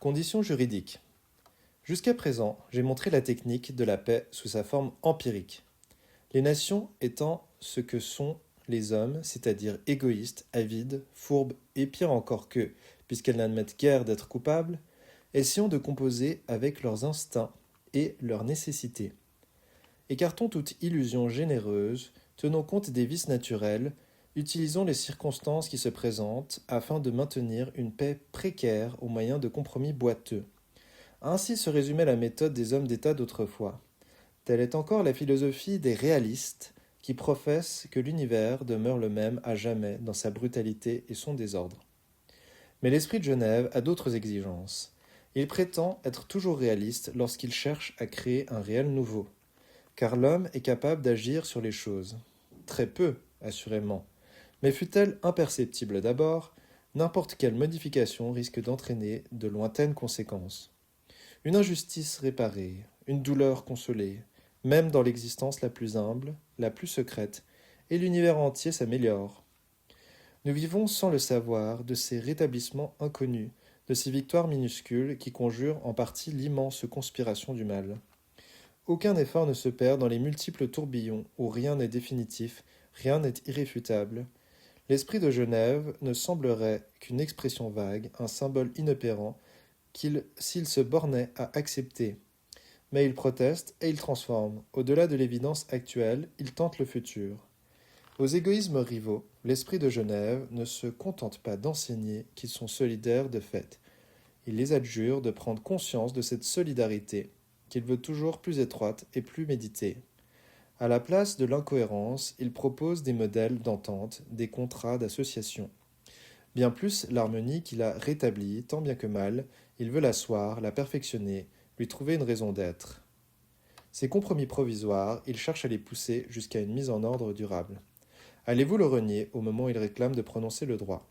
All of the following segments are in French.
Conditions juridiques. Jusqu'à présent, j'ai montré la technique de la paix sous sa forme empirique. Les nations étant ce que sont les hommes, c'est-à-dire égoïstes, avides, fourbes et pire encore qu'eux, puisqu'elles n'admettent guère d'être coupables, essayons de composer avec leurs instincts et leurs nécessités. Écartons toute illusion généreuse, tenons compte des vices naturels, utilisons les circonstances qui se présentent afin de maintenir une paix précaire au moyen de compromis boiteux. Ainsi se résumait la méthode des hommes d'État d'autrefois. Telle est encore la philosophie des réalistes qui professent que l'univers demeure le même à jamais dans sa brutalité et son désordre. Mais l'esprit de Genève a d'autres exigences. Il prétend être toujours réaliste lorsqu'il cherche à créer un réel nouveau. Car l'homme est capable d'agir sur les choses. Très peu, assurément. Mais fût-elle imperceptible d'abord, n'importe quelle modification risque d'entraîner de lointaines conséquences. Une injustice réparée, une douleur consolée, même dans l'existence la plus humble, la plus secrète, et l'univers entier s'améliore. Nous vivons sans le savoir de ces rétablissements inconnus, de ces victoires minuscules qui conjurent en partie l'immense conspiration du mal. Aucun effort ne se perd dans les multiples tourbillons où rien n'est définitif, rien n'est irréfutable. L'esprit de Genève ne semblerait qu'une expression vague, un symbole inopérant, s'il se bornait à accepter. Mais il proteste et il transforme. Au-delà de l'évidence actuelle, il tente le futur. Aux égoïsmes rivaux, l'esprit de Genève ne se contente pas d'enseigner qu'ils sont solidaires de fait. Il les adjure de prendre conscience de cette solidarité, qu'il veut toujours plus étroite et plus méditée. À la place de l'incohérence, il propose des modèles d'entente, des contrats d'association. Bien plus l'harmonie qu'il a rétablie, tant bien que mal, il veut l'asseoir, la perfectionner, lui trouver une raison d'être. Ces compromis provisoires, il cherche à les pousser jusqu'à une mise en ordre durable. Allez-vous le renier au moment où il réclame de prononcer le droit ?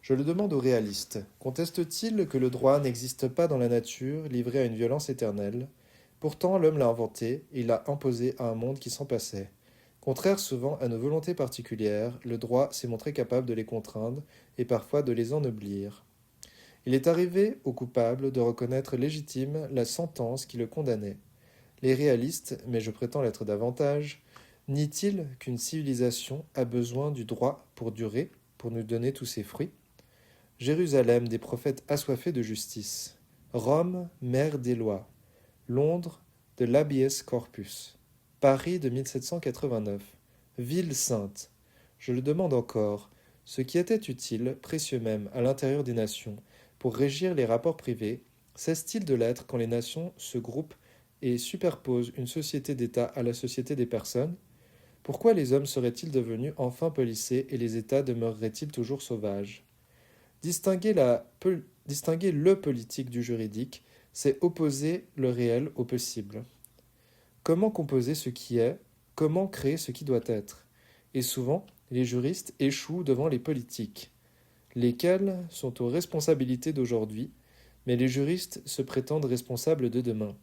Je le demande aux réalistes. Conteste-t-il que le droit n'existe pas dans la nature, livré à une violence éternelle ? Pourtant, l'homme l'a inventé et il l'a imposé à un monde qui s'en passait. Contraire souvent à nos volontés particulières, le droit s'est montré capable de les contraindre et parfois de les ennoblir. Il est arrivé au coupable de reconnaître légitime la sentence qui le condamnait. Les réalistes, mais je prétends l'être davantage, nient-ils qu'une civilisation a besoin du droit pour durer, pour nous donner tous ses fruits ? Jérusalem des prophètes assoiffés de justice. Rome, mère des lois. Londres, de l'habeas corpus. Paris de 1789. Ville sainte. Je le demande encore. Ce qui était utile, précieux même, à l'intérieur des nations, pour régir les rapports privés, cesse-t-il de l'être quand les nations se groupent et superposent une société d'États à la société des personnes ? Pourquoi les hommes seraient-ils devenus enfin policés et les États demeureraient-ils toujours sauvages ? Distinguer le politique du juridique, c'est opposer le réel au possible. Comment composer ce qui est ? Comment créer ce qui doit être ? Et souvent, les juristes échouent devant les politiques, lesquels sont aux responsabilités d'aujourd'hui, mais les juristes se prétendent responsables de demain.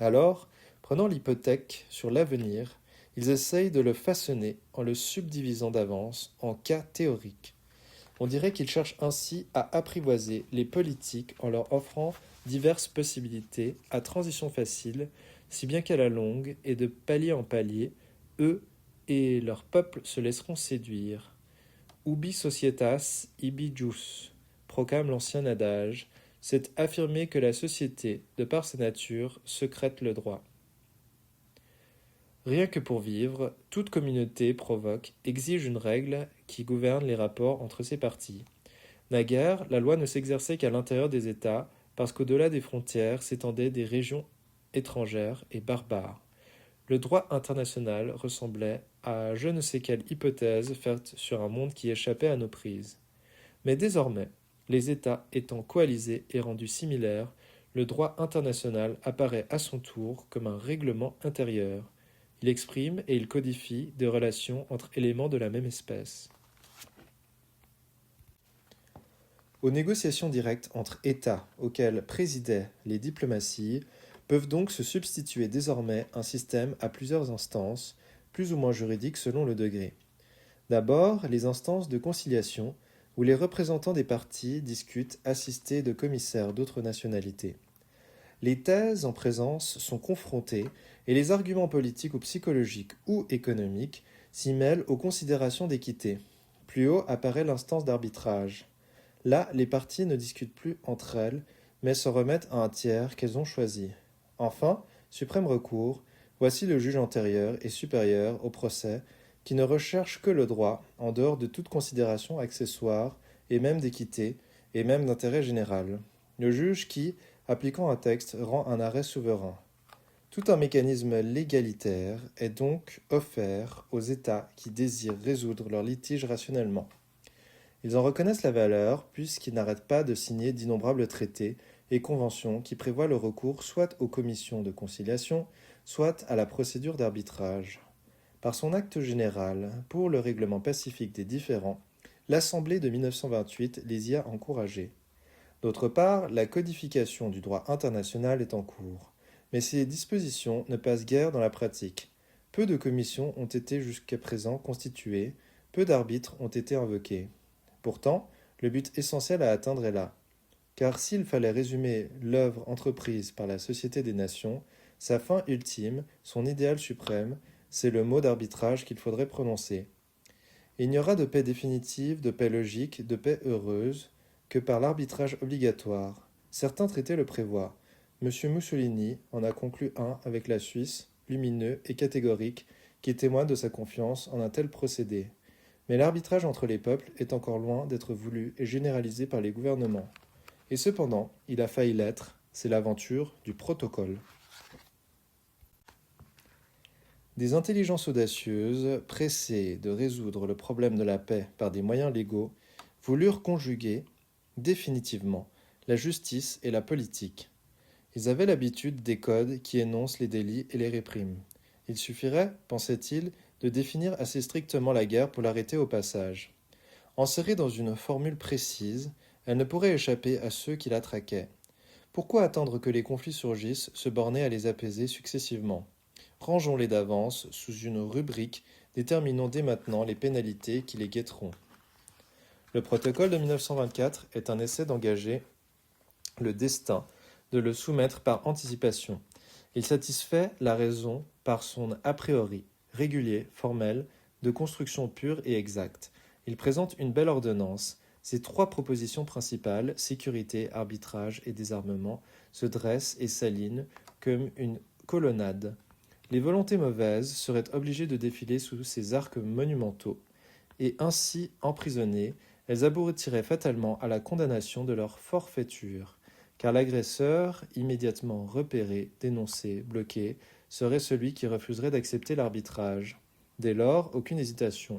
Alors, prenant l'hypothèque sur l'avenir, ils essayent de le façonner en le subdivisant d'avance en cas théoriques. On dirait qu'ils cherchent ainsi à apprivoiser les politiques en leur offrant diverses possibilités à transition facile, si bien qu'à la longue, et de palier en palier, eux et leur peuple se laisseront séduire. Ubi societas, ibi jus, proclame l'ancien adage, c'est affirmer que la société, de par sa nature, secrète le droit. Rien que pour vivre, toute communauté provoque, exige une règle qui gouverne les rapports entre ses parties. Naguère, la loi ne s'exerçait qu'à l'intérieur des États, parce qu'au-delà des frontières s'étendaient des régions étrangères et barbares. Le droit international ressemblait à je ne sais quelle hypothèse faite sur un monde qui échappait à nos prises. Mais désormais, les États étant coalisés et rendus similaires, le droit international apparaît à son tour comme un règlement intérieur. Il exprime et il codifie des relations entre éléments de la même espèce. Aux négociations directes entre États auxquelles présidaient les diplomaties peuvent donc se substituer désormais un système à plusieurs instances, plus ou moins juridiques selon le degré. D'abord, les instances de conciliation, où les représentants des partis discutent assistés de commissaires d'autres nationalités. Les thèses en présence sont confrontées et les arguments politiques ou psychologiques ou économiques s'y mêlent aux considérations d'équité. Plus haut apparaît l'instance d'arbitrage. Là, les parties ne discutent plus entre elles, mais se remettent à un tiers qu'elles ont choisi. Enfin, suprême recours, voici le juge antérieur et supérieur au procès qui ne recherche que le droit, en dehors de toute considération accessoire, et même d'équité, et même d'intérêt général. Le juge qui, appliquant un texte, rend un arrêt souverain. Tout un mécanisme légalitaire est donc offert aux États qui désirent résoudre leurs litiges rationnellement. Ils en reconnaissent la valeur puisqu'ils n'arrêtent pas de signer d'innombrables traités et conventions qui prévoient le recours soit aux commissions de conciliation, soit à la procédure d'arbitrage. Par son acte général pour le règlement pacifique des différends, l'Assemblée de 1928 les y a encouragés. D'autre part, la codification du droit international est en cours, mais ces dispositions ne passent guère dans la pratique. Peu de commissions ont été jusqu'à présent constituées, peu d'arbitres ont été invoqués. Pourtant, le but essentiel à atteindre est là. Car s'il fallait résumer l'œuvre entreprise par la Société des Nations, sa fin ultime, son idéal suprême, c'est le mot d'arbitrage qu'il faudrait prononcer. Il n'y aura de paix définitive, de paix logique, de paix heureuse, que par l'arbitrage obligatoire. Certains traités le prévoient. M. Mussolini en a conclu un avec la Suisse, lumineux et catégorique, qui témoigne de sa confiance en un tel procédé. Mais l'arbitrage entre les peuples est encore loin d'être voulu et généralisé par les gouvernements. Et cependant, il a failli l'être, c'est l'aventure du protocole. Des intelligences audacieuses, pressées de résoudre le problème de la paix par des moyens légaux, voulurent conjuguer, définitivement, la justice et la politique. Ils avaient l'habitude des codes qui énoncent les délits et les répriment. Il suffirait, pensait-il, de définir assez strictement la guerre pour l'arrêter au passage. Enserrée dans une formule précise, elle ne pourrait échapper à ceux qui la traquaient. Pourquoi attendre que les conflits surgissent, se borner à les apaiser successivement ? Rangeons-les d'avance sous une rubrique, déterminons dès maintenant les pénalités qui les guetteront. Le protocole de 1924 est un essai d'engager le destin, de le soumettre par anticipation. Il satisfait la raison par son a priori, régulier, formel, de construction pure et exacte. Il présente une belle ordonnance. Ses trois propositions principales, sécurité, arbitrage et désarmement, se dressent et s'alignent comme une colonnade. Les volontés mauvaises seraient obligées de défiler sous ces arcs monumentaux, et ainsi emprisonnées, elles aboutiraient fatalement à la condamnation de leur forfaiture, car l'agresseur, immédiatement repéré, dénoncé, bloqué, serait celui qui refuserait d'accepter l'arbitrage. Dès lors, aucune hésitation.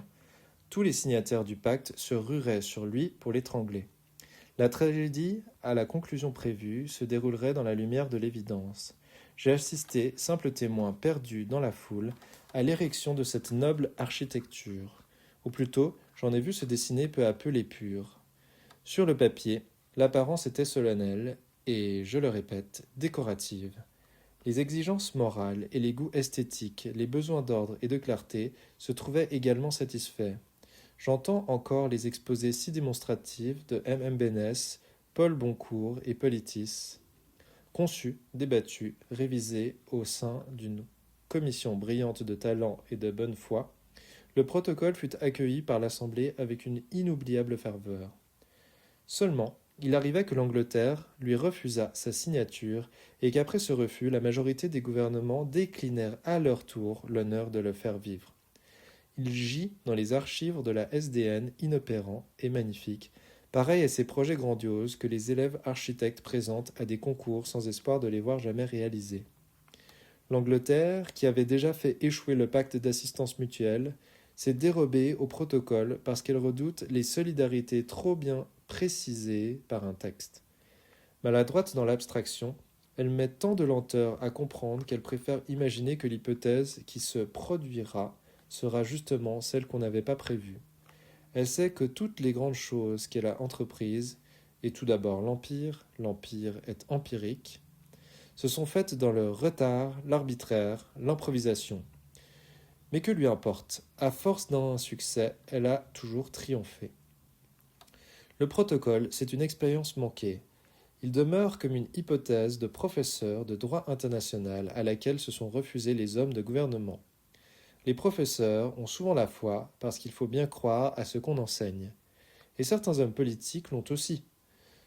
Tous les signataires du pacte se rueraient sur lui pour l'étrangler. La tragédie, à la conclusion prévue, se déroulerait dans la lumière de l'évidence. J'ai assisté, simple témoin perdu dans la foule, à l'érection de cette noble architecture. Ou plutôt, j'en ai vu se dessiner peu à peu l'épure. Sur le papier, l'apparence était solennelle et, je le répète, décorative. Les exigences morales et les goûts esthétiques, les besoins d'ordre et de clarté se trouvaient également satisfaits. J'entends encore les exposés si démonstratifs de M. Bénesse, Paul Boncourt et Politis, conçus, débattus, révisés au sein d'une commission brillante de talent et de bonne foi. Le protocole fut accueilli par l'Assemblée avec une inoubliable ferveur. Seulement, il arriva que l'Angleterre lui refusa sa signature et qu'après ce refus, la majorité des gouvernements déclinèrent à leur tour l'honneur de le faire vivre. Il gît dans les archives de la SDN inopérant et magnifique, pareil à ces projets grandioses que les élèves architectes présentent à des concours sans espoir de les voir jamais réalisés. L'Angleterre, qui avait déjà fait échouer le pacte d'assistance mutuelle, s'est dérobée au protocole parce qu'elle redoute les solidarités trop bien précisées par un texte. Maladroite dans l'abstraction, elle met tant de lenteur à comprendre qu'elle préfère imaginer que l'hypothèse qui se produira sera justement celle qu'on n'avait pas prévue. Elle sait que toutes les grandes choses qu'elle a entreprises, et tout d'abord l'Empire est empirique, se sont faites dans le retard, l'arbitraire, l'improvisation. Mais que lui importe, à force d'un succès, elle a toujours triomphé. Le protocole, c'est une expérience manquée. Il demeure comme une hypothèse de professeur de droit international à laquelle se sont refusés les hommes de gouvernement. Les professeurs ont souvent la foi parce qu'il faut bien croire à ce qu'on enseigne. Et certains hommes politiques l'ont aussi.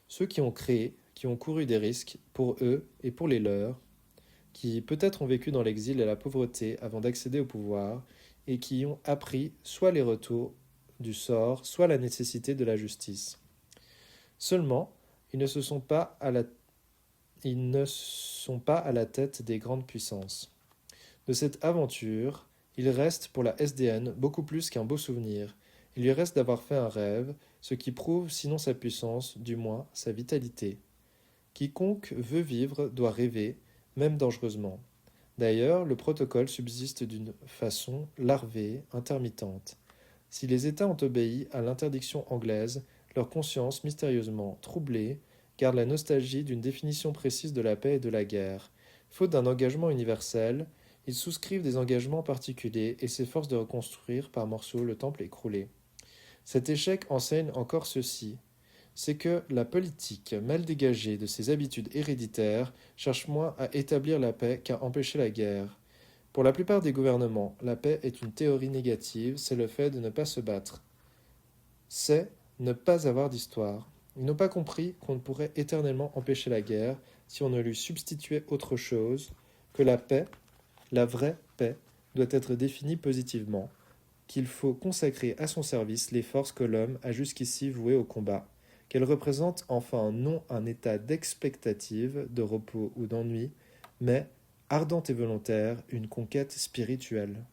Ceux qui ont créé, qui ont couru des risques pour eux et pour les leurs, qui peut-être ont vécu dans l'exil et la pauvreté avant d'accéder au pouvoir, et qui ont appris soit les retours du sort, soit la nécessité de la justice. Seulement, ils ne sont pas à la tête des grandes puissances. De cette aventure, il reste pour la SDN beaucoup plus qu'un beau souvenir. Il lui reste d'avoir fait un rêve, ce qui prouve, sinon sa puissance, du moins sa vitalité. Quiconque veut vivre doit rêver, même dangereusement. D'ailleurs, le protocole subsiste d'une façon larvée, intermittente. Si les États ont obéi à l'interdiction anglaise, leur conscience, mystérieusement troublée, garde la nostalgie d'une définition précise de la paix et de la guerre. Faute d'un engagement universel, ils souscrivent des engagements particuliers et s'efforcent de reconstruire par morceaux le temple écroulé. Cet échec enseigne encore ceci, c'est que la politique, mal dégagée de ses habitudes héréditaires, cherche moins à établir la paix qu'à empêcher la guerre. Pour la plupart des gouvernements, la paix est une théorie négative, c'est le fait de ne pas se battre. C'est ne pas avoir d'histoire. Ils n'ont pas compris qu'on ne pourrait éternellement empêcher la guerre si on ne lui substituait autre chose, que la paix, la vraie paix, doit être définie positivement, qu'il faut consacrer à son service les forces que l'homme a jusqu'ici vouées au combat, qu'elle représente enfin non un état d'expectative, de repos ou d'ennui, mais, ardente et volontaire, une conquête spirituelle.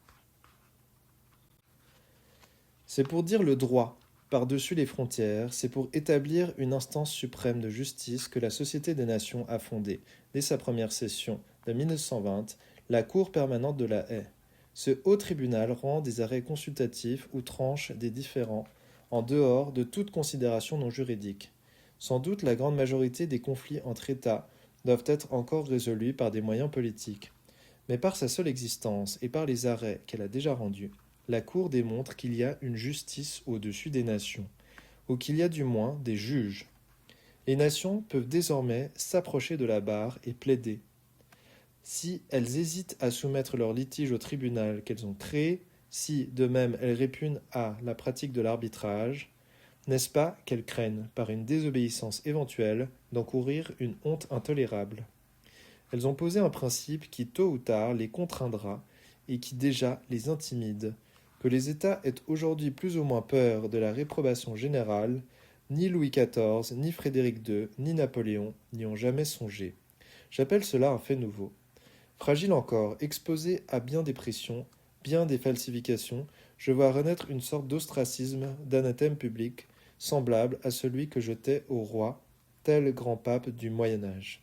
C'est pour dire le droit, par-dessus les frontières, c'est pour établir une instance suprême de justice que la Société des Nations a fondée, dès sa première session de 1920, la Cour permanente de la Haye. Ce haut tribunal rend des arrêts consultatifs ou tranche des différends en dehors de toute considération non juridique. Sans doute la grande majorité des conflits entre États doivent être encore résolus par des moyens politiques. Mais par sa seule existence et par les arrêts qu'elle a déjà rendus, la Cour démontre qu'il y a une justice au-dessus des nations, ou qu'il y a du moins des juges. Les nations peuvent désormais s'approcher de la barre et plaider. Si elles hésitent à soumettre leur litige au tribunal qu'elles ont créé, si, de même, elles répugnent à la pratique de l'arbitrage, n'est-ce pas qu'elles craignent, par une désobéissance éventuelle, d'encourir une honte intolérable? Elles ont posé un principe qui, tôt ou tard, les contraindra et qui déjà les intimide. Que les États aient aujourd'hui plus ou moins peur de la réprobation générale, ni Louis XIV, ni Frédéric II, ni Napoléon n'y ont jamais songé. J'appelle cela un fait nouveau. Fragile encore, exposé à bien des pressions, bien des falsifications, je vois renaître une sorte d'ostracisme, d'anathème public, semblable à celui que jetait au roi, tel grand pape du Moyen-Âge.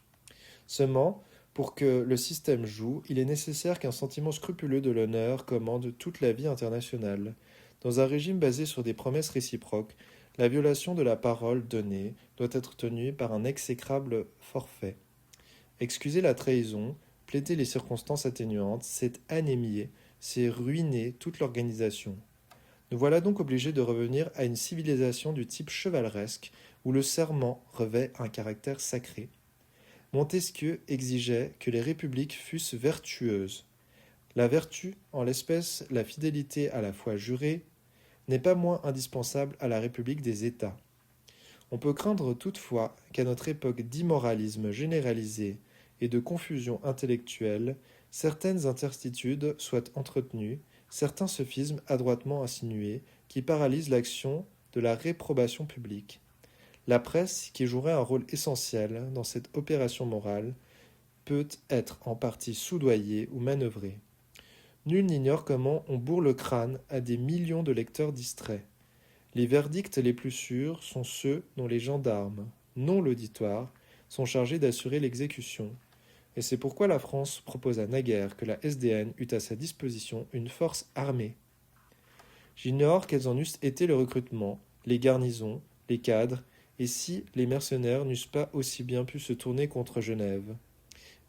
Seulement, pour que le système joue, il est nécessaire qu'un sentiment scrupuleux de l'honneur commande toute la vie internationale. Dans un régime basé sur des promesses réciproques, la violation de la parole donnée doit être tenue par un exécrable forfait. Excuser la trahison, plaider les circonstances atténuantes, c'est anémier, c'est ruiner toute l'organisation. Nous voilà donc obligés de revenir à une civilisation du type chevaleresque, où le serment revêt un caractère sacré. Montesquieu exigeait que les républiques fussent vertueuses. La vertu, en l'espèce la fidélité à la foi jurée, n'est pas moins indispensable à la République des États. On peut craindre toutefois qu'à notre époque d'immoralisme généralisé et de confusion intellectuelle, certaines interstitudes soient entretenues, certains sophismes adroitement insinués, qui paralysent l'action de la réprobation publique. La presse, qui jouerait un rôle essentiel dans cette opération morale, peut être en partie soudoyée ou manœuvrée. Nul n'ignore comment on bourre le crâne à des millions de lecteurs distraits. Les verdicts les plus sûrs sont ceux dont les gendarmes, non l'auditoire, sont chargés d'assurer l'exécution. Et c'est pourquoi la France proposa naguère que la SDN eût à sa disposition une force armée. J'ignore quels en eussent été le recrutement, les garnisons, les cadres, et si les mercenaires n'eussent pas aussi bien pu se tourner contre Genève.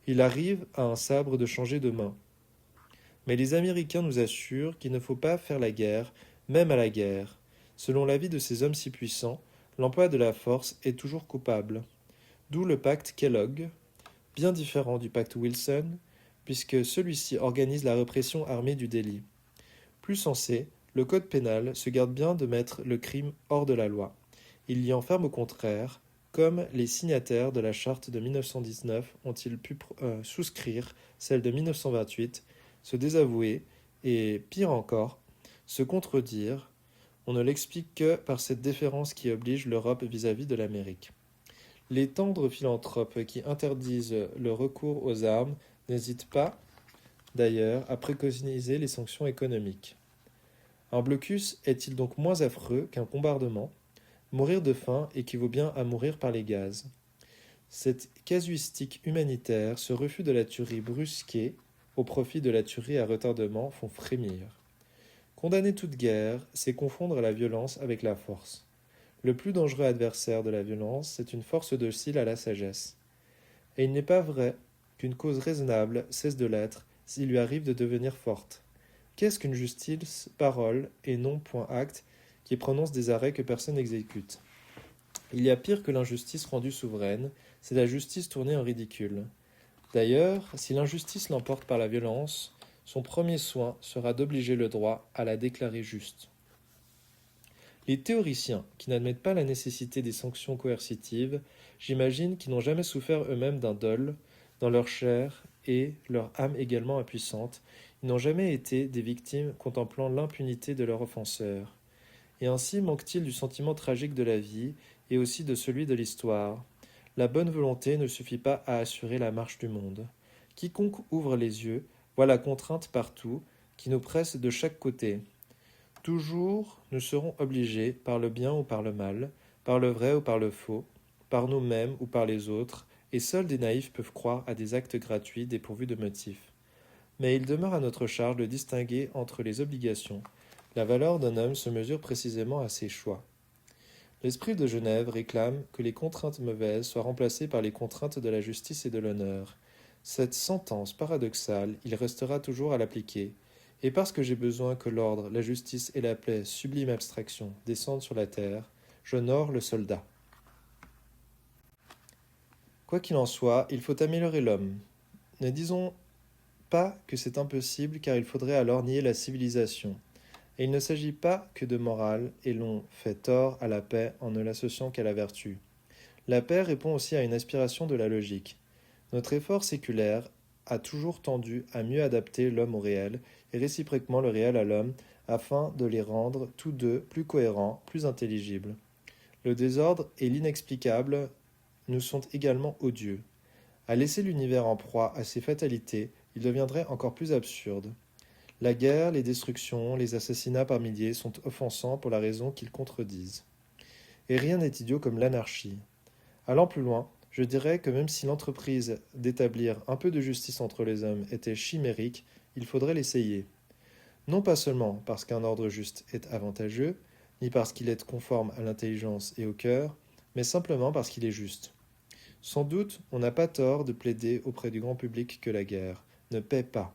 Il arrive à un sabre de changer de main. Mais les Américains nous assurent qu'il ne faut pas faire la guerre, même à la guerre. Selon l'avis de ces hommes si puissants, l'emploi de la force est toujours coupable. D'où le pacte Kellogg, bien différent du pacte Wilson, puisque celui-ci organise la répression armée du délit. Plus sensé, le code pénal se garde bien de mettre le crime hors de la loi. Il y enferme au contraire, comme les signataires de la charte de 1919 ont-ils pu souscrire celle de 1928, se désavouer et, pire encore, se contredire. On ne l'explique que par cette déférence qui oblige l'Europe vis-à-vis de l'Amérique. Les tendres philanthropes qui interdisent le recours aux armes n'hésitent pas, d'ailleurs, à préconiser les sanctions économiques. Un blocus est-il donc moins affreux qu'un bombardement ? Mourir de faim équivaut bien à mourir par les gaz. Cette casuistique humanitaire, ce refus de la tuerie brusquée au profit de la tuerie à retardement font frémir. Condamner toute guerre, c'est confondre la violence avec la force. Le plus dangereux adversaire de la violence, c'est une force docile à la sagesse. Et il n'est pas vrai qu'une cause raisonnable cesse de l'être s'il lui arrive de devenir forte. Qu'est-ce qu'une justice parole et non point acte qui prononce des arrêts que personne n'exécute ? Il y a pire que l'injustice rendue souveraine, c'est la justice tournée en ridicule. D'ailleurs, si l'injustice l'emporte par la violence, son premier soin sera d'obliger le droit à la déclarer juste. Les théoriciens, qui n'admettent pas la nécessité des sanctions coercitives, j'imagine qu'ils n'ont jamais souffert eux-mêmes d'un dol, dans leur chair et leur âme également impuissante, ils n'ont jamais été des victimes contemplant l'impunité de leur offenseur. Et ainsi manque-t-il du sentiment tragique de la vie et aussi de celui de l'histoire. La bonne volonté ne suffit pas à assurer la marche du monde. Quiconque ouvre les yeux voit la contrainte partout qui nous presse de chaque côté. Toujours, nous serons obligés, par le bien ou par le mal, par le vrai ou par le faux, par nous-mêmes ou par les autres, et seuls des naïfs peuvent croire à des actes gratuits dépourvus de motifs. Mais il demeure à notre charge de distinguer entre les obligations. La valeur d'un homme se mesure précisément à ses choix. L'esprit de Genève réclame que les contraintes mauvaises soient remplacées par les contraintes de la justice et de l'honneur. Cette sentence paradoxale, il restera toujours à l'appliquer. Et parce que j'ai besoin que l'ordre, la justice et la paix, sublime abstraction, descendent sur la terre, j'honore le soldat. Quoi qu'il en soit, il faut améliorer l'homme. Ne disons pas que c'est impossible, car il faudrait alors nier la civilisation. Et il ne s'agit pas que de morale, et l'on fait tort à la paix en ne l'associant qu'à la vertu. La paix répond aussi à une aspiration de la logique. Notre effort séculaire a toujours tendu à mieux adapter l'homme au réel, et réciproquement le réel à l'homme, afin de les rendre tous deux plus cohérents, plus intelligibles. Le désordre et l'inexplicable nous sont également odieux. À laisser l'univers en proie à ses fatalités, il deviendrait encore plus absurde. La guerre, les destructions, les assassinats par milliers sont offensants pour la raison qu'ils contredisent. Et rien n'est idiot comme l'anarchie. Allant plus loin, je dirais que même si l'entreprise d'établir un peu de justice entre les hommes était chimérique, il faudrait l'essayer. Non pas seulement parce qu'un ordre juste est avantageux, ni parce qu'il est conforme à l'intelligence et au cœur, mais simplement parce qu'il est juste. Sans doute, on n'a pas tort de plaider auprès du grand public que la guerre ne paie pas.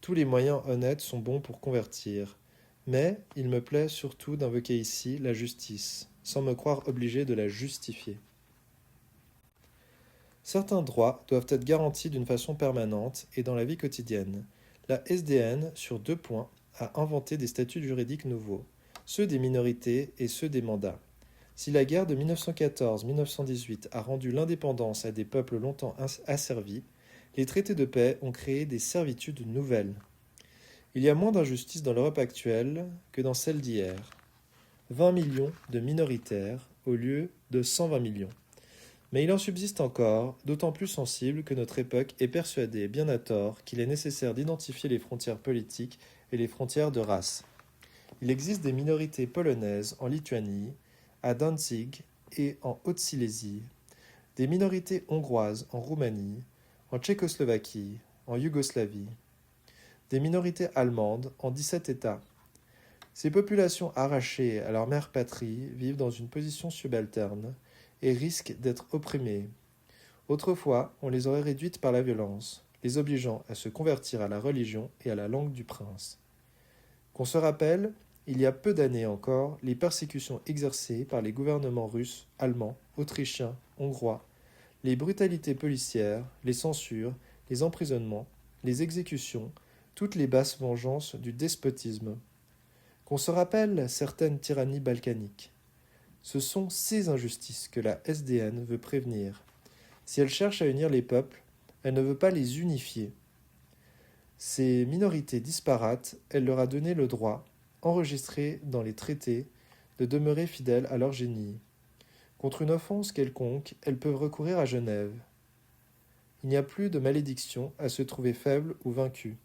Tous les moyens honnêtes sont bons pour convertir, mais il me plaît surtout d'invoquer ici la justice, sans me croire obligé de la justifier. Certains droits doivent être garantis d'une façon permanente et dans la vie quotidienne. La SDN, sur 2 points, a inventé des statuts juridiques nouveaux, ceux des minorités et ceux des mandats. Si la guerre de 1914-1918 a rendu l'indépendance à des peuples longtemps asservis, les traités de paix ont créé des servitudes nouvelles. Il y a moins d'injustice dans l'Europe actuelle que dans celle d'hier. 20 millions de minoritaires au lieu de 120 millions. Mais il en subsiste encore, d'autant plus sensible que notre époque est persuadée, bien à tort, qu'il est nécessaire d'identifier les frontières politiques et les frontières de race. Il existe des minorités polonaises en Lituanie, à Danzig et en Haute-Silésie, des minorités hongroises en Roumanie, en Tchécoslovaquie, en Yougoslavie, des minorités allemandes en 17 États. Ces populations arrachées à leur mère patrie vivent dans une position subalterne et risquent d'être opprimées. Autrefois, on les aurait réduites par la violence, les obligeant à se convertir à la religion et à la langue du prince. Qu'on se rappelle, il y a peu d'années encore, les persécutions exercées par les gouvernements russes, allemands, autrichiens, hongrois, les brutalités policières, les censures, les emprisonnements, les exécutions, toutes les basses vengeances du despotisme. Qu'on se rappelle certaines tyrannies balkaniques. Ce sont ces injustices que la SDN veut prévenir. Si elle cherche à unir les peuples, elle ne veut pas les unifier. Ces minorités disparates, elle leur a donné le droit, enregistré dans les traités, de demeurer fidèles à leur génie. Contre une offense quelconque, elles peuvent recourir à Genève. Il n'y a plus de malédiction à se trouver faible ou vaincu.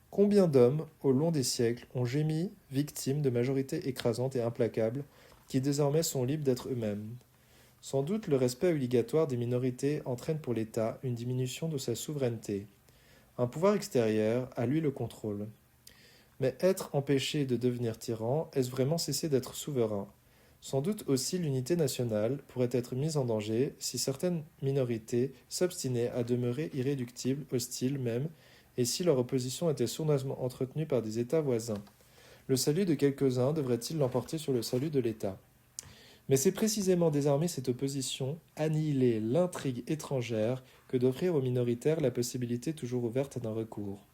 Combien d'hommes, au long des siècles, ont gémi, victimes de majorités écrasantes et implacables, qui désormais sont libres d'être eux-mêmes. Sans doute le respect obligatoire des minorités entraîne pour l'État une diminution de sa souveraineté. Un pouvoir extérieur a lui le contrôle. Mais être empêché de devenir tyran, est-ce vraiment cesser d'être souverain? Sans doute aussi l'unité nationale pourrait être mise en danger si certaines minorités s'obstinaient à demeurer irréductibles, hostiles même, et si leur opposition était sournoisement entretenue par des États voisins. Le salut de quelques-uns devrait-il l'emporter sur le salut de l'État? Mais c'est précisément désarmer cette opposition, annihiler l'intrigue étrangère, que d'offrir aux minoritaires la possibilité toujours ouverte d'un recours.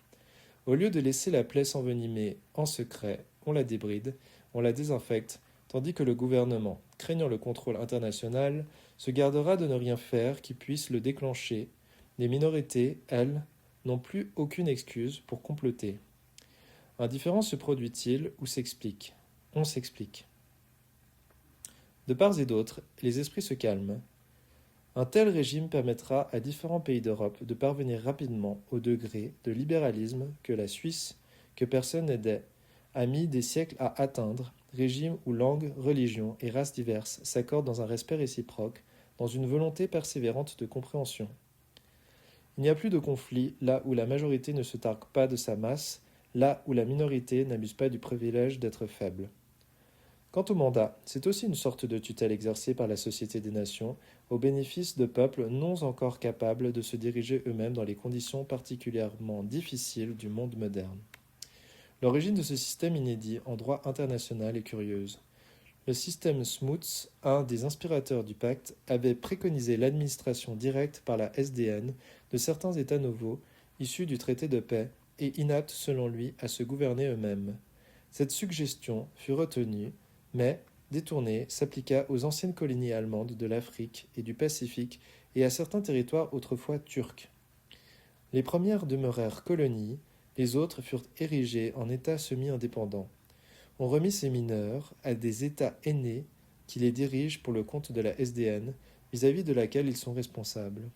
Au lieu de laisser la plaie s'envenimer en secret, on la débride, on la désinfecte, tandis que le gouvernement, craignant le contrôle international, se gardera de ne rien faire qui puisse le déclencher. Les minorités, elles, n'ont plus aucune excuse pour comploter. Un différend se produit-il ou s'explique? On s'explique. De part et d'autre, les esprits se calment. Un tel régime permettra à différents pays d'Europe de parvenir rapidement au degré de libéralisme que la Suisse, que personne n'aidait, a mis des siècles à atteindre, régime où langues, religions et races diverses s'accordent dans un respect réciproque, dans une volonté persévérante de compréhension. Il n'y a plus de conflit là où la majorité ne se targue pas de sa masse, là où la minorité n'abuse pas du privilège d'être faible. Quant au mandat, c'est aussi une sorte de tutelle exercée par la Société des Nations au bénéfice de peuples non encore capables de se diriger eux-mêmes dans les conditions particulièrement difficiles du monde moderne. L'origine de ce système inédit en droit international est curieuse. Le système Smuts, un des inspirateurs du pacte, avait préconisé l'administration directe par la SDN de certains États nouveaux issus du traité de paix et inaptes selon lui à se gouverner eux-mêmes. Cette suggestion fut retenue, mais, détournée, s'appliqua aux anciennes colonies allemandes de l'Afrique et du Pacifique et à certains territoires autrefois turcs. Les premières demeurèrent colonies, les autres furent érigées en États semi-indépendants. On remit ces mineurs à des États aînés qui les dirigent pour le compte de la SDN, vis-à-vis de laquelle ils sont responsables.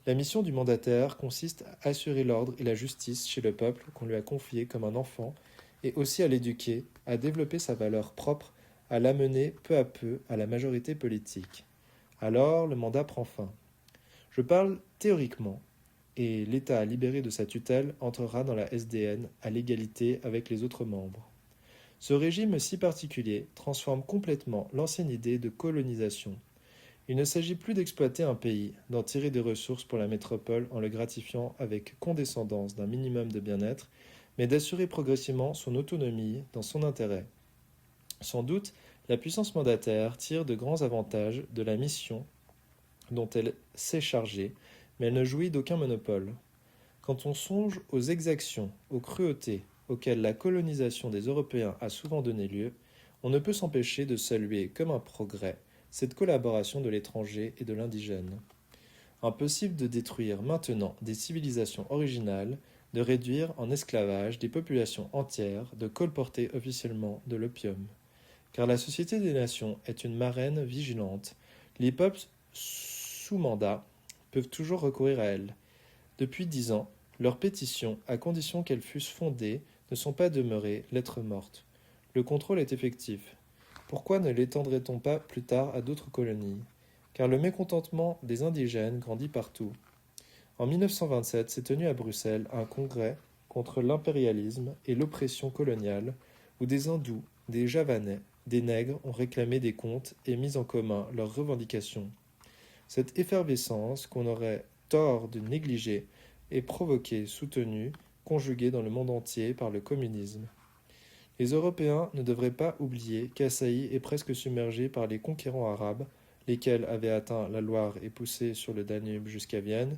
La mission du mandataire consiste à assurer l'ordre et la justice chez le peuple qu'on lui a confié comme un enfant, et aussi à l'éduquer, à développer sa valeur propre, à l'amener peu à peu à la majorité politique. Alors le mandat prend fin. Je parle théoriquement, et l'État libéré de sa tutelle entrera dans la SDN à l'égalité avec les autres membres. Ce régime si particulier transforme complètement l'ancienne idée de colonisation. Il ne s'agit plus d'exploiter un pays, d'en tirer des ressources pour la métropole en le gratifiant avec condescendance d'un minimum de bien-être, mais d'assurer progressivement son autonomie dans son intérêt. Sans doute, la puissance mandataire tire de grands avantages de la mission dont elle s'est chargée, mais elle ne jouit d'aucun monopole. Quand on songe aux exactions, aux cruautés auxquelles la colonisation des Européens a souvent donné lieu, on ne peut s'empêcher de saluer comme un progrès cette collaboration de l'étranger et de l'indigène. Impossible de détruire maintenant des civilisations originales, de réduire en esclavage des populations entières, de colporter officiellement de l'opium. Car la Société des Nations est une marraine vigilante. Les peuples sous mandat peuvent toujours recourir à elle. Depuis 10 ans, leurs pétitions, à condition qu'elles fussent fondées, ne sont pas demeurées lettres mortes. Le contrôle est effectif. Pourquoi ne l'étendrait-on pas plus tard à d'autres colonies? Car le mécontentement des indigènes grandit partout. En 1927 s'est tenu à Bruxelles un congrès contre l'impérialisme et l'oppression coloniale, où des hindous, des javanais, des nègres ont réclamé des comptes et mis en commun leurs revendications. Cette effervescence qu'on aurait tort de négliger est provoquée, soutenue, conjuguée dans le monde entier par le communisme. Les Européens ne devraient pas oublier qu'Assaï est presque submergé par les conquérants arabes, lesquels avaient atteint la Loire et poussé sur le Danube jusqu'à Vienne.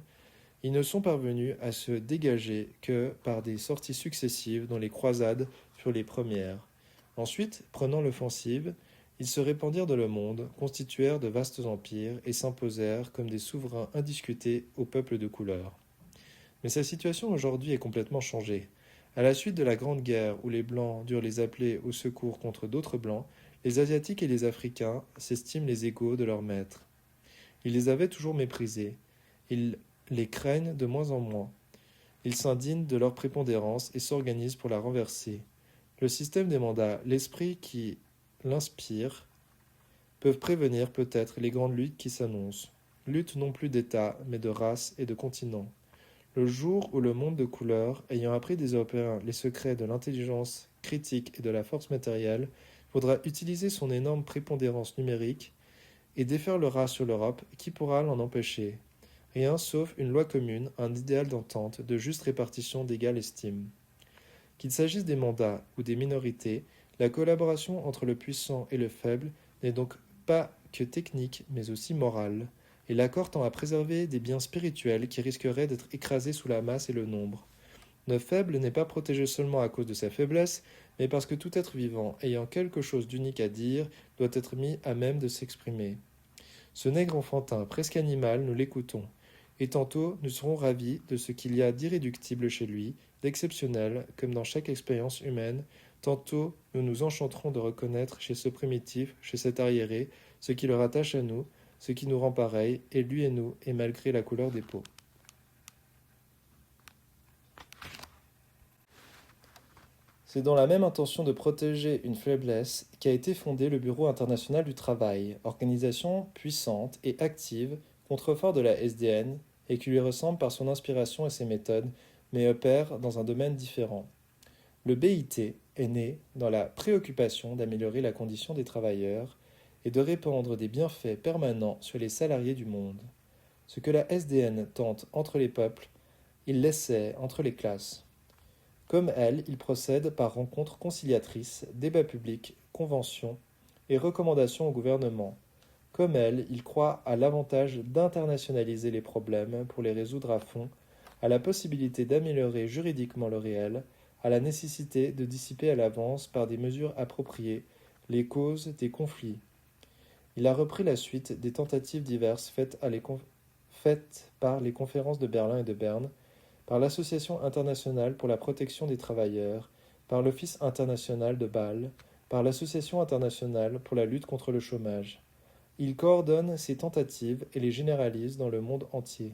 Ils ne sont parvenus à se dégager que par des sorties successives dont les croisades furent les premières. Ensuite, prenant l'offensive, ils se répandirent dans le monde, constituèrent de vastes empires et s'imposèrent comme des souverains indiscutés aux peuples de couleur. Mais sa situation aujourd'hui est complètement changée. À la suite de la Grande Guerre où les Blancs durent les appeler au secours contre d'autres Blancs, les Asiatiques et les Africains s'estiment les égaux de leurs maîtres. Ils les avaient toujours méprisés. Ils les craignent de moins en moins. Ils s'indignent de leur prépondérance et s'organisent pour la renverser. Le système des mandats, l'esprit qui l'inspire, peuvent prévenir peut-être les grandes luttes qui s'annoncent. Luttes non plus d'État, mais de race et de continent. Le jour où le monde de couleur, ayant appris des Européens les secrets de l'intelligence critique et de la force matérielle, voudra utiliser son énorme prépondérance numérique et défaire le rat sur l'Europe, qui pourra l'en empêcher? Rien sauf une loi commune, un idéal d'entente, de juste répartition d'égale estime. Qu'il s'agisse des mandats ou des minorités, la collaboration entre le puissant et le faible n'est donc pas que technique, mais aussi morale, et l'accord tend à préserver des biens spirituels qui risqueraient d'être écrasés sous la masse et le nombre. Le faible n'est pas protégé seulement à cause de sa faiblesse, mais parce que tout être vivant ayant quelque chose d'unique à dire doit être mis à même de s'exprimer. Ce nègre enfantin, presque animal, nous l'écoutons, et tantôt nous serons ravis de ce qu'il y a d'irréductible chez lui, d'exceptionnel, comme dans chaque expérience humaine, tantôt nous nous enchanterons de reconnaître chez ce primitif, chez cet arriéré, ce qui le rattache à nous, ce qui nous rend pareils, et lui et nous, et malgré la couleur des peaux. C'est dans la même intention de protéger une faiblesse qu'a été fondé le Bureau international du travail, organisation puissante et active, contrefort de la SDN, et qui lui ressemble par son inspiration et ses méthodes, mais opère dans un domaine différent. Le BIT est né dans la préoccupation d'améliorer la condition des travailleurs et de répandre des bienfaits permanents sur les salariés du monde. Ce que la SDN tente entre les peuples, il l'essaie entre les classes. Comme elle, il procède par rencontres conciliatrices, débats publics, conventions et recommandations au gouvernement. Comme elle, il croit à l'avantage d'internationaliser les problèmes pour les résoudre à fond, à la possibilité d'améliorer juridiquement le réel, à la nécessité de dissiper à l'avance par des mesures appropriées les causes des conflits. Il a repris la suite des tentatives diverses faites par les conférences de Berlin et de Berne, par l'Association internationale pour la protection des travailleurs, par l'Office international de Bâle, par l'Association internationale pour la lutte contre le chômage. Il coordonne ces tentatives et les généralise dans le monde entier.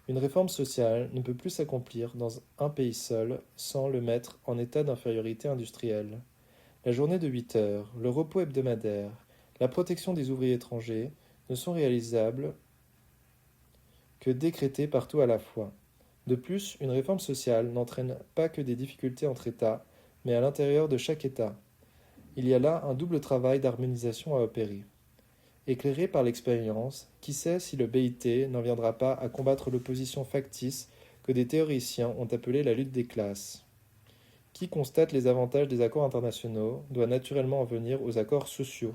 Une réforme sociale ne peut plus s'accomplir dans un pays seul sans le mettre en état d'infériorité industrielle. La journée de 8 heures, le repos hebdomadaire, la protection des ouvriers étrangers ne sont réalisables que décrétés partout à la fois. De plus, une réforme sociale n'entraîne pas que des difficultés entre États, mais à l'intérieur de chaque État. Il y a là un double travail d'harmonisation à opérer. Éclairé par l'expérience, qui sait si le BIT n'en viendra pas à combattre l'opposition factice que des théoriciens ont appelée la lutte des classes. Qui constate les avantages des accords internationaux doit naturellement en venir aux accords sociaux.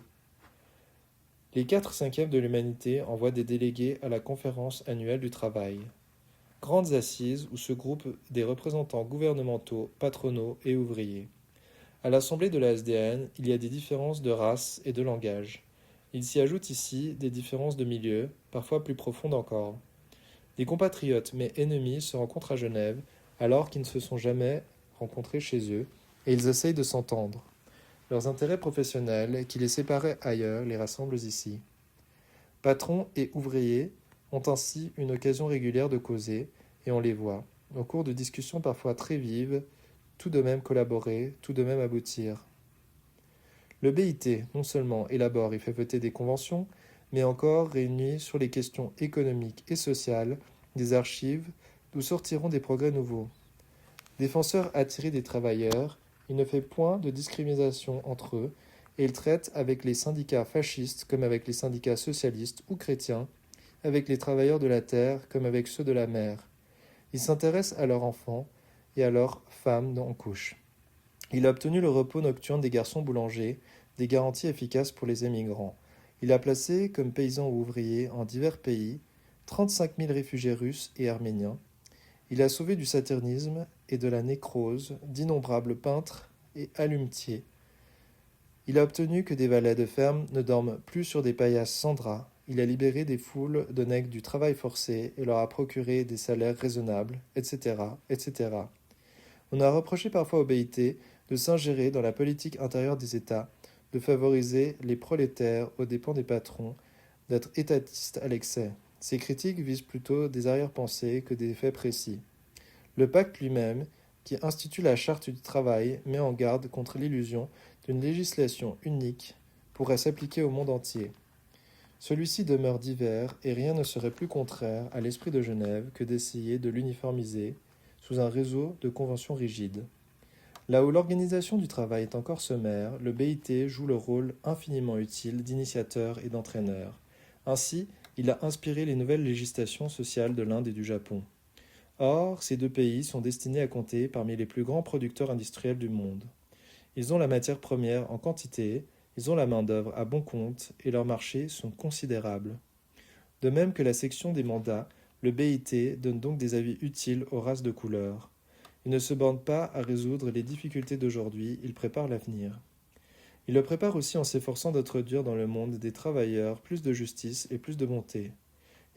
Les 4/5 de l'humanité envoient des délégués à la conférence annuelle du travail. Grandes assises où se groupent des représentants gouvernementaux, patronaux et ouvriers. À l'Assemblée de la SDN, il y a des différences de race et de langage. Il s'y ajoute ici des différences de milieu, parfois plus profondes encore. Des compatriotes mais ennemis se rencontrent à Genève, alors qu'ils ne se sont jamais rencontrés chez eux, et ils essayent de s'entendre. Leurs intérêts professionnels, qui les séparaient ailleurs, les rassemblent ici. Patrons et ouvriers ont ainsi une occasion régulière de causer, et on les voit, au cours de discussions parfois très vives, tout de même collaborer, tout de même aboutir. Le BIT, non seulement élabore et fait voter des conventions, mais encore réunit sur les questions économiques et sociales des archives d'où sortiront des progrès nouveaux. Défenseur attiré des travailleurs, il ne fait point de discrimination entre eux, et il traite avec les syndicats fascistes comme avec les syndicats socialistes ou chrétiens, avec les travailleurs de la terre comme avec ceux de la mer. Il s'intéresse à leurs enfants et à leurs femmes en couche. Il a obtenu le repos nocturne des garçons boulangers, des garanties efficaces pour les émigrants. Il a placé, comme paysans ou ouvriers en divers pays, 35 000 réfugiés russes et arméniens. Il a sauvé du saturnisme et de la nécrose d'innombrables peintres et allumetiers. Il a obtenu que des valets de ferme ne dorment plus sur des paillasses sans drap. Il a libéré des foules de nègres du travail forcé et leur a procuré des salaires raisonnables, etc., etc. On a reproché parfois au BIT de s'ingérer dans la politique intérieure des États, de favoriser les prolétaires aux dépens des patrons, d'être étatiste à l'excès. Ces critiques visent plutôt des arrière-pensées que des faits précis. Le pacte lui-même, qui institue la charte du travail, met en garde contre l'illusion d'une législation unique pourrait s'appliquer au monde entier. Celui-ci demeure divers et rien ne serait plus contraire à l'esprit de Genève que d'essayer de l'uniformiser sous un réseau de conventions rigides. Là où l'organisation du travail est encore sommaire, le BIT joue le rôle infiniment utile d'initiateur et d'entraîneur. Ainsi, il a inspiré les nouvelles législations sociales de l'Inde et du Japon. Or, ces deux pays sont destinés à compter parmi les plus grands producteurs industriels du monde. Ils ont la matière première en quantité, ils ont la main-d'œuvre à bon compte et leurs marchés sont considérables. De même que la section des mandats, le BIT donne donc des avis utiles aux races de couleur. Il ne se borne pas à résoudre les difficultés d'aujourd'hui, il prépare l'avenir. Il le prépare aussi en s'efforçant d'introduire dans le monde des travailleurs plus de justice et plus de bonté.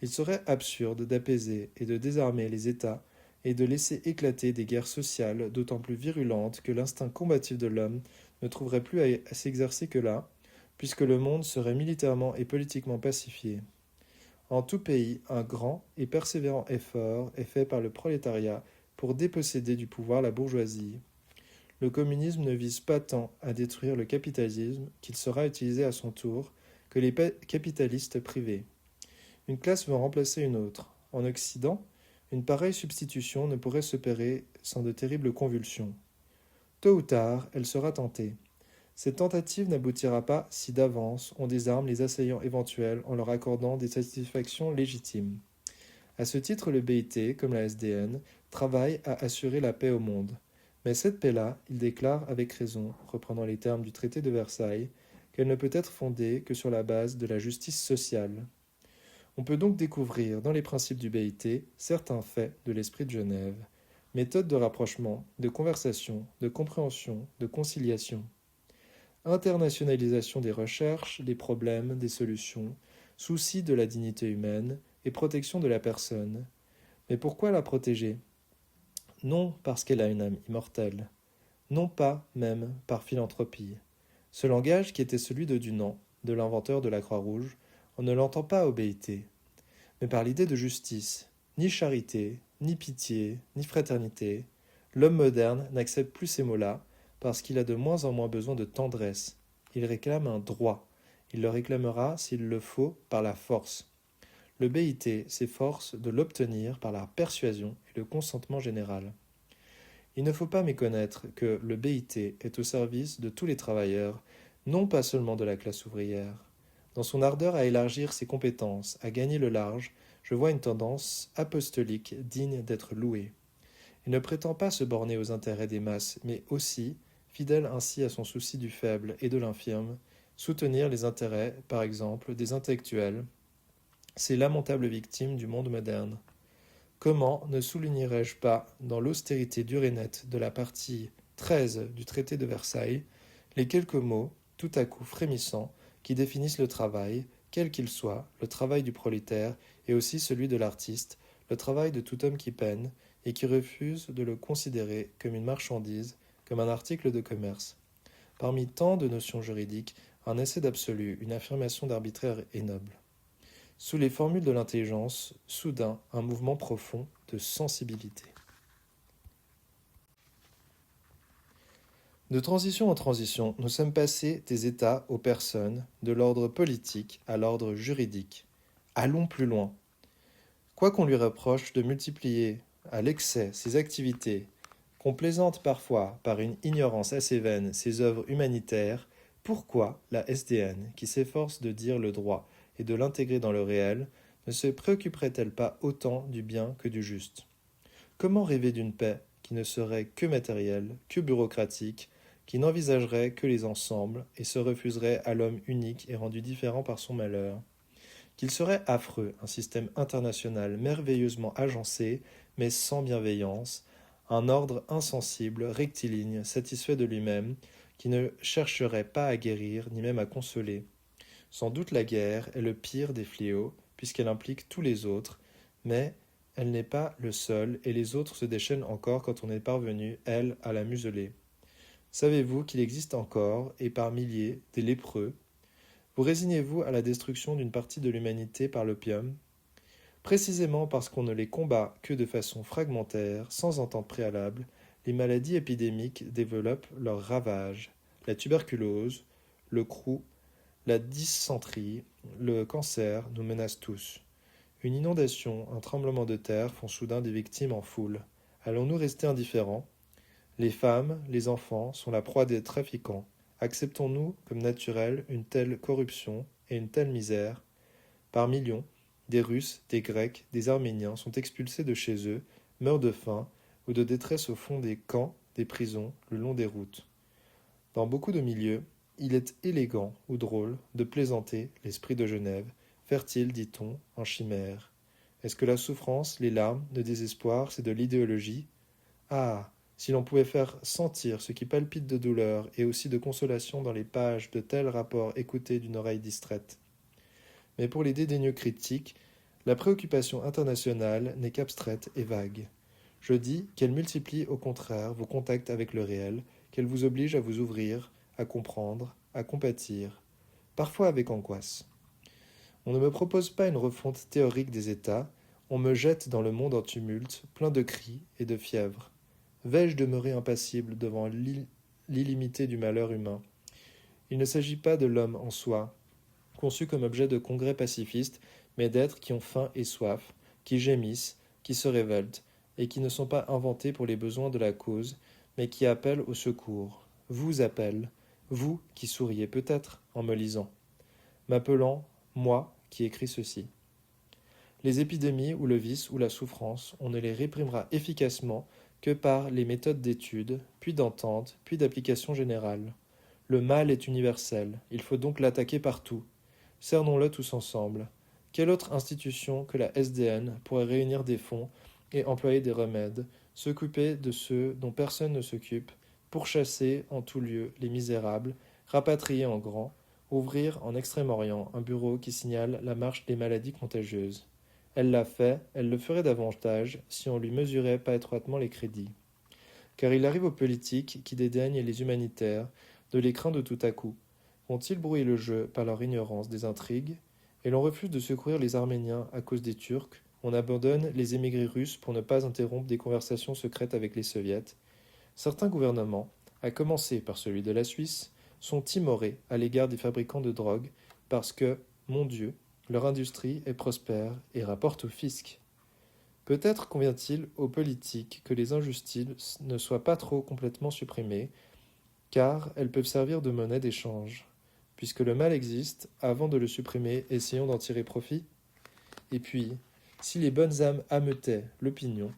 Il serait absurde d'apaiser et de désarmer les États et de laisser éclater des guerres sociales d'autant plus virulentes que l'instinct combatif de l'homme ne trouverait plus à s'exercer que là, puisque le monde serait militairement et politiquement pacifié. En tout pays, un grand et persévérant effort est fait par le prolétariat pour déposséder du pouvoir la bourgeoisie. Le communisme ne vise pas tant à détruire le capitalisme qu'il sera utilisé à son tour que les capitalistes privés. Une classe veut remplacer une autre. En Occident, une pareille substitution ne pourrait s'opérer sans de terribles convulsions. Tôt ou tard, elle sera tentée. Cette tentative n'aboutira pas si d'avance on désarme les assaillants éventuels en leur accordant des satisfactions légitimes. À ce titre, le BIT, comme la SDN, travaille à assurer la paix au monde. Mais cette paix-là, il déclare avec raison, reprenant les termes du traité de Versailles, qu'elle ne peut être fondée que sur la base de la justice sociale. On peut donc découvrir dans les principes du BIT certains faits de l'esprit de Genève, méthodes de rapprochement, de conversation, de compréhension, de conciliation. Internationalisation des recherches, des problèmes, des solutions, souci de la dignité humaine et protection de la personne. Mais pourquoi la protéger? Non parce qu'elle a une âme immortelle, non pas même par philanthropie. Ce langage qui était celui de Dunant, de l'inventeur de la Croix-Rouge, on ne l'entend pas au BIT, mais par l'idée de justice. Ni charité, ni pitié, ni fraternité. L'homme moderne n'accepte plus ces mots-là parce qu'il a de moins en moins besoin de tendresse. Il réclame un droit. Il le réclamera, s'il le faut, par la force. Le BIT s'efforce de l'obtenir par la persuasion et le consentement général. Il ne faut pas méconnaître que le BIT est au service de tous les travailleurs, non pas seulement de la classe ouvrière. Dans son ardeur à élargir ses compétences, à gagner le large, je vois une tendance apostolique digne d'être louée. Il ne prétend pas se borner aux intérêts des masses, mais aussi, fidèle ainsi à son souci du faible et de l'infirme, soutenir les intérêts, par exemple, des intellectuels, ces lamentables victimes du monde moderne. Comment ne soulignerais-je pas, dans l'austérité dure et nette de la partie 13 du traité de Versailles, les quelques mots, tout à coup frémissants, qui définissent le travail, quel qu'il soit, le travail du prolétaire et aussi celui de l'artiste, le travail de tout homme qui peine et qui refuse de le considérer comme une marchandise, comme un article de commerce. Parmi tant de notions juridiques, un essai d'absolu, une affirmation d'arbitraire est noble. Sous les formules de l'intelligence, soudain, un mouvement profond de sensibilité. De transition en transition, nous sommes passés des États aux personnes, de l'ordre politique à l'ordre juridique. Allons plus loin. Quoi qu'on lui reproche de multiplier à l'excès ses activités, qu'on plaisante parfois par une ignorance assez vaine ses œuvres humanitaires, pourquoi la SDN, qui s'efforce de dire le droit et de l'intégrer dans le réel, ne se préoccuperait-elle pas autant du bien que du juste? Comment rêver d'une paix qui ne serait que matérielle, que bureaucratique, qui n'envisagerait que les ensembles et se refuserait à l'homme unique et rendu différent par son malheur. Qu'il serait affreux, un système international merveilleusement agencé, mais sans bienveillance, un ordre insensible, rectiligne, satisfait de lui-même, qui ne chercherait pas à guérir, ni même à consoler. Sans doute la guerre est le pire des fléaux, puisqu'elle implique tous les autres, mais elle n'est pas le seul, et les autres se déchaînent encore quand on est parvenu, elle, à la museler. Savez-vous qu'il existe encore, et par milliers, des lépreux? Vous résignez-vous à la destruction d'une partie de l'humanité par l'opium? Précisément parce qu'on ne les combat que de façon fragmentaire, sans entente préalable, les maladies épidémiques développent leurs ravages. La tuberculose, le croup, la dysenterie, le cancer nous menacent tous. Une inondation, un tremblement de terre font soudain des victimes en foule. Allons-nous rester indifférents? Les femmes, les enfants sont la proie des trafiquants. Acceptons-nous comme naturelle une telle corruption et une telle misère? Par millions, des Russes, des Grecs, des Arméniens sont expulsés de chez eux, meurent de faim ou de détresse au fond des camps, des prisons, le long des routes. Dans beaucoup de milieux, il est élégant ou drôle de plaisanter l'esprit de Genève, fertile, dit-on, en chimères. Est-ce que la souffrance, les larmes, le désespoir, c'est de l'idéologie? Ah, si l'on pouvait faire sentir ce qui palpite de douleur et aussi de consolation dans les pages de tels rapports écoutés d'une oreille distraite. Mais pour les dédaigneux critiques, la préoccupation internationale n'est qu'abstraite et vague. Je dis qu'elle multiplie au contraire vos contacts avec le réel, qu'elle vous oblige à vous ouvrir, à comprendre, à compatir, parfois avec angoisse. On ne me propose pas une refonte théorique des États, on me jette dans le monde en tumulte, plein de cris et de fièvre. Vais-je demeurer impassible devant l'illimité du malheur humain? Il ne s'agit pas de l'homme en soi, conçu comme objet de congrès pacifistes, mais d'êtres qui ont faim et soif, qui gémissent, qui se révoltent, et qui ne sont pas inventés pour les besoins de la cause, mais qui appellent au secours, vous appellent, vous qui souriez peut-être en me lisant, m'appelant, moi qui écris ceci. Les épidémies ou le vice ou la souffrance, on ne les réprimera efficacement que par les méthodes d'étude, puis d'entente, puis d'application générale. Le mal est universel, il faut donc l'attaquer partout. Cernons-le tous ensemble. Quelle autre institution que la SDN pourrait réunir des fonds et employer des remèdes, s'occuper de ceux dont personne ne s'occupe, pourchasser en tout lieu les misérables, rapatrier en grand, ouvrir en Extrême-Orient un bureau qui signale la marche des maladies contagieuses? Elle l'a fait, elle le ferait davantage si on lui mesurait pas étroitement les crédits. Car il arrive aux politiques qui dédaignent les humanitaires de les craindre tout à coup. Vont-ils brouiller le jeu par leur ignorance des intrigues? Et l'on refuse de secourir les Arméniens à cause des Turcs, on abandonne les émigrés russes pour ne pas interrompre des conversations secrètes avec les soviets. Certains gouvernements, à commencer par celui de la Suisse, sont timorés à l'égard des fabricants de drogue parce que, mon Dieu, leur industrie est prospère et rapporte au fisc. Peut-être convient-il aux politiques que les injustices ne soient pas trop complètement supprimées, car elles peuvent servir de monnaie d'échange. Puisque le mal existe, avant de le supprimer, essayons d'en tirer profit. Et puis, si les bonnes âmes ameutaient l'opinion,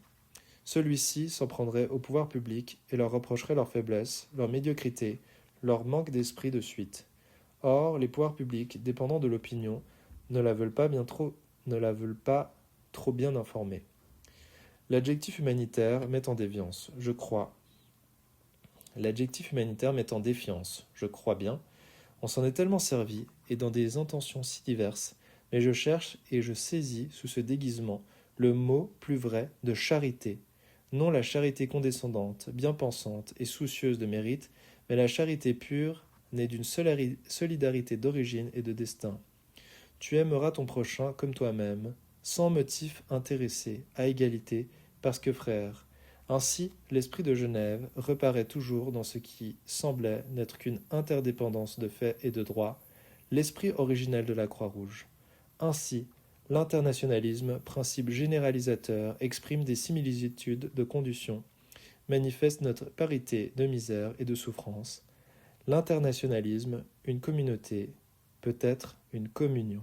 celui-ci s'en prendrait au pouvoir public et leur reprocherait leur faiblesse, leur médiocrité, leur manque d'esprit de suite. Or, les pouvoirs publics, dépendant de l'opinion, ne la veulent pas trop bien informée. L'adjectif humanitaire met en défiance, je crois. L'adjectif humanitaire met en défiance, je crois bien. On s'en est tellement servi, et dans des intentions si diverses, mais je cherche et je saisis sous ce déguisement le mot plus vrai de charité, non la charité condescendante, bien pensante et soucieuse de mérite, mais la charité pure, née d'une solidarité d'origine et de destin. Tu aimeras ton prochain comme toi-même, sans motif intéressé, à égalité, parce que frère. Ainsi, l'esprit de Genève reparaît toujours dans ce qui semblait n'être qu'une interdépendance de fait et de droit, l'esprit originel de la Croix-Rouge. Ainsi, l'internationalisme, principe généralisateur, exprime des similitudes de conditions, manifeste notre parité de misère et de souffrance. L'internationalisme, une communauté, peut-être une communion.